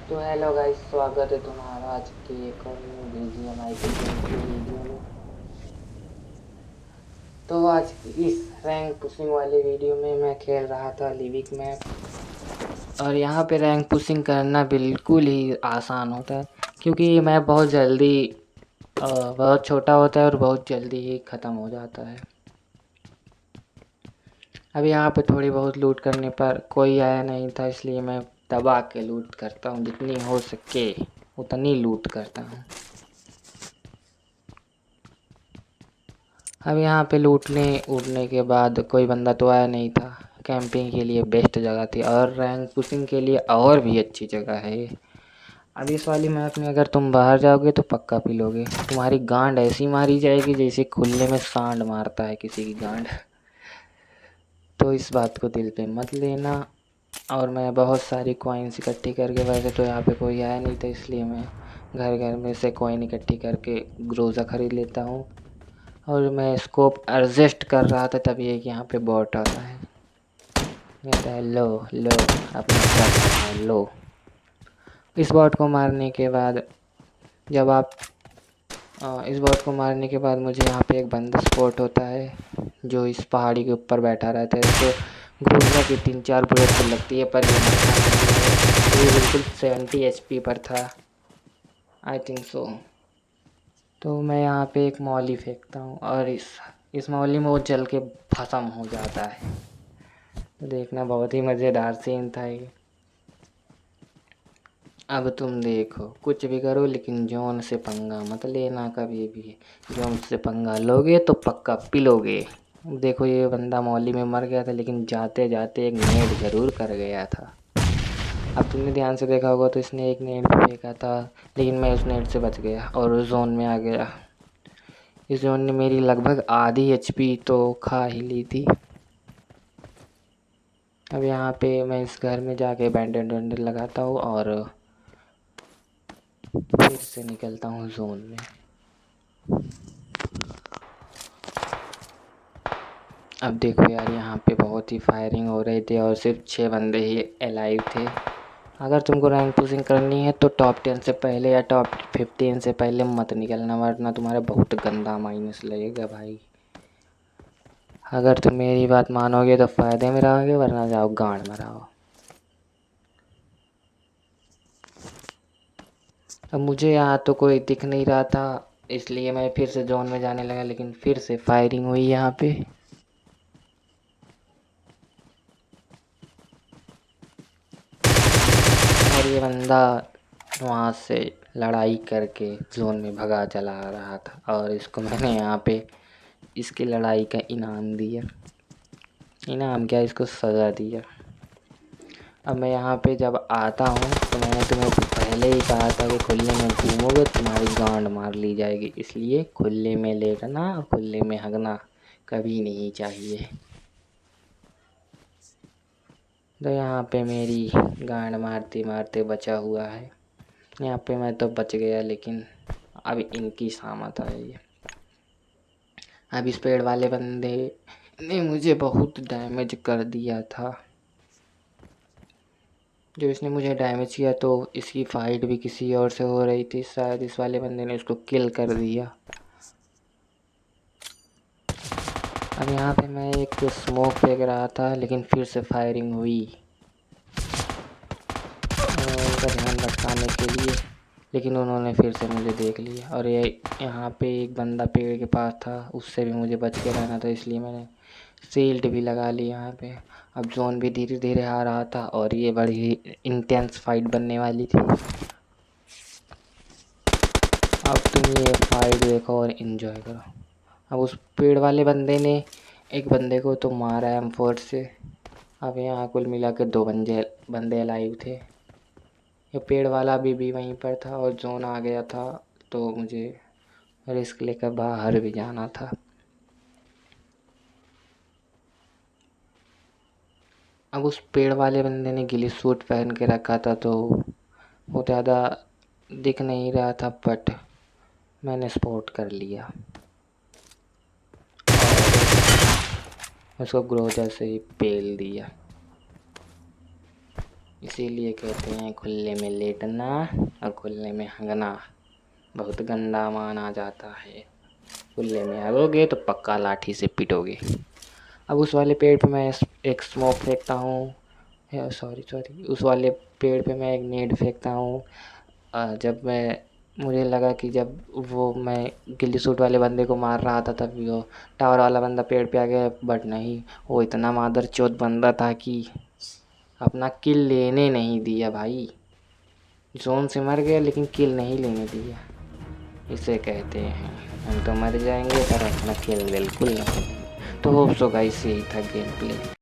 तो hello guys, स्वागत है तुम्हारा आज की एक और न्यू बीजीएमआई की गेम की वीडियो में। तो आज इस रैंक पुशिंग वाली वीडियो में मैं खेल रहा था लिविक मैप। और यहाँ पे रैंक पुशिंग करना बिल्कुल ही आसान होता है, क्योंकि ये मैप बहुत छोटा होता है और बहुत जल्दी ही ख़त्म हो जाता है। अभी यहाँ पे थोड़ी बहुत लूट करने पर कोई आया नहीं था, इसलिए मैं दबा के लूट करता हूँ, जितनी हो सके उतनी लूट करता हूँ। अब यहाँ पे लूटने उड़ने के बाद कोई बंदा तो आया नहीं था। कैंपिंग के लिए बेस्ट जगह थी और रैंक पुशिंग के लिए और भी अच्छी जगह है ये। अब इस वाली मैप में अगर तुम बाहर जाओगे तो पक्का पिलोगे, तुम्हारी गांड ऐसी मारी जाएगी जैसे खुले में सांड मारता है किसी की गांड। तो इस बात को दिल पे मत लेना। और मैं बहुत सारी कॉइन्स इकट्ठी करके, वैसे तो यहाँ पे कोई आया नहीं था इसलिए मैं घर घर में से कॉइन इकट्ठी करके ग्रोज़ा ख़रीद लेता हूँ। और मैं स्कोप एडजस्ट कर रहा था, तभी एक यहाँ पे बॉट आता है, कहता है लो लो अपना सब लो। इस बॉट को मारने के बाद जब आप इस बॉट को मारने के बाद मुझे यहाँ पे एक बंदा स्पॉट होता है जो इस पहाड़ी के ऊपर बैठा रहता है। इसको ग्रोजा की 3-4 बुलेट तो लगती है, पर ये मरता नहीं है। ये बिल्कुल 70 HP पर था, आई थिंक सो। तो मैं यहाँ पे एक मौली फेंकता हूँ और इस मौली में वो जल के भस्म हो जाता है। तो देखना बहुत ही मज़ेदार सीन था ये। अब तुम देखो, कुछ भी करो लेकिन जॉन से पंगा मत लेना कभी भी। जॉन से पंगा लोगे तो पक्का पिलोगे। देखो ये बंदा मौली में मर गया था, लेकिन जाते जाते एक नेट ज़रूर कर गया था। अब तुमने ध्यान से देखा होगा तो इसने एक नेट भी फेंका था, लेकिन मैं उस नेट से बच गया और उस जोन में आ गया। इस जोन ने मेरी लगभग आधी HP तो खा ही ली थी। अब यहाँ पे मैं इस घर में जाके बैंडेड वैंडेड लगाता हूँ और फिर से निकलता हूँ जोन में। अब देखो यार, यहाँ पे बहुत ही फायरिंग हो रही थी और सिर्फ 6 बंदे ही अलाइव थे। अगर तुमको रैंक पुशिंग करनी है तो टॉप 10 से पहले या टॉप 15 से पहले मत निकलना, वरना तुम्हारा बहुत गंदा माइनस लगेगा भाई। अगर तुम मेरी बात मानोगे तो फ़ायदे में रहोगे, वरना जाओ गांड में रहो। अब मुझे यहाँ तो कोई दिख नहीं रहा था, इसलिए मैं फिर से जोन में जाने लगा, लेकिन फिर से फायरिंग हुई यहाँ पे। और ये बंदा वहाँ से लड़ाई करके जोन में भगा चला रहा था और इसको मैंने यहाँ पे इसकी लड़ाई का इनाम दिया। इनाम क्या, इसको सज़ा दिया। अब मैं यहाँ पे जब आता हूँ तो मैंने तुम्हें पहले ही कहा था कि खुले में घूमोगे तुम्हारी गांड मार ली जाएगी, इसलिए खुले में लेटना और खुले में हगना कभी नहीं चाहिए। तो यहाँ पे मेरी गांड मारते मारते बचा हुआ है। यहाँ पे मैं तो बच गया, लेकिन अब इनकी शामत आई है। अब इस पेड़ वाले बंदे ने मुझे बहुत डैमेज कर दिया था। जो इसने मुझे डैमेज किया तो इसकी फाइट भी किसी और से हो रही थी, शायद इस वाले बंदे ने उसको किल कर दिया। अब यहाँ पे मैं एक स्मोक फेंक रहा था, लेकिन फिर से फायरिंग हुई उनका ध्यान भटकाने के लिए, लेकिन उन्होंने फिर से मुझे देख लिया। और ये यहाँ पे एक बंदा पेड़ के पास था, उससे भी मुझे बच के रहना था, इसलिए मैंने शील्ड भी लगा ली यहाँ पे। अब जोन भी धीरे धीरे आ रहा था और ये बड़ी इंटेंस फाइट बनने वाली थी। अब तुम ये फाइट देखो और इन्जॉय करो। अब उस पेड़ वाले बंदे ने एक बंदे को तो मारा M4 से। अब यहाँ कुल मिला के 2 बंदे अलाइव थे। ये पेड़ वाला भी वहीं पर था और जोन आ गया था, तो मुझे रिस्क लेकर बाहर भी जाना था। अब उस पेड़ वाले बंदे ने गिली सूट पहन के रखा था, तो वो ज़्यादा दिख नहीं रहा था, बट मैंने स्पॉट कर लिया और उसको ग्रोजा से ही पेल दिया। इसीलिए कहते हैं खुले में लेटना और खुले में हंगना बहुत गंदा माना जाता है। खुले में हगोगे तो पक्का लाठी से पिटोगे। अब उस वाले पेड़ पे मैं एक स्मोक फेंकता हूँ, सॉरी उस वाले पेड़ पे मैं एक नीड फेंकता हूँ। जब मुझे लगा कि जब वो मैं गिल्ली सूट वाले बंदे को मार रहा था तब वो टावर वाला बंदा पेड़ पे आ गया, बट नहीं, वो इतना मादरचोद बंदा था कि अपना किल लेने नहीं दिया भाई। जोन से मर गया लेकिन किल नहीं लेने दिया। इसे कहते हैं हम तो मर जाएंगे पर अपना किल बिल्कुल नहीं। तो होप सो गाइस, यही था गेम प्ले।